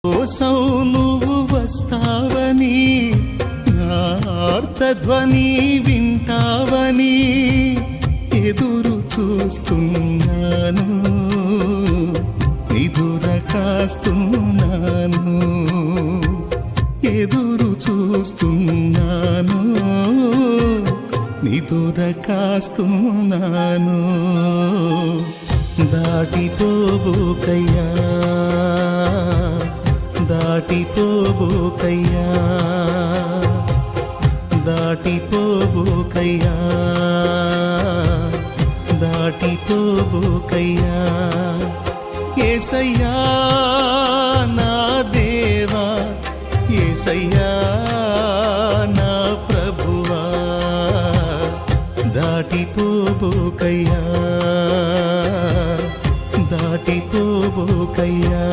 కోసం నువ్వు వస్తావని, నా ఆర్తధ్వని వింటావని ఎదురు చూస్తున్నాను, ఎదుర కాస్తున్నాను, ఎదురు చూస్తున్నాను, నిదుర కాస్తున్నాను. దాటిపోబోకయ్యా, దాటిపోబోకయ్యా, దాటిపోబోకయ్యా, దాటిపోబోకయ్యా. యేసయ్యా నా దేవా, యేసయ్యా నా ప్రభువా, దాటిపోబోకయ్యా, దాటిపోబోకయ్యా.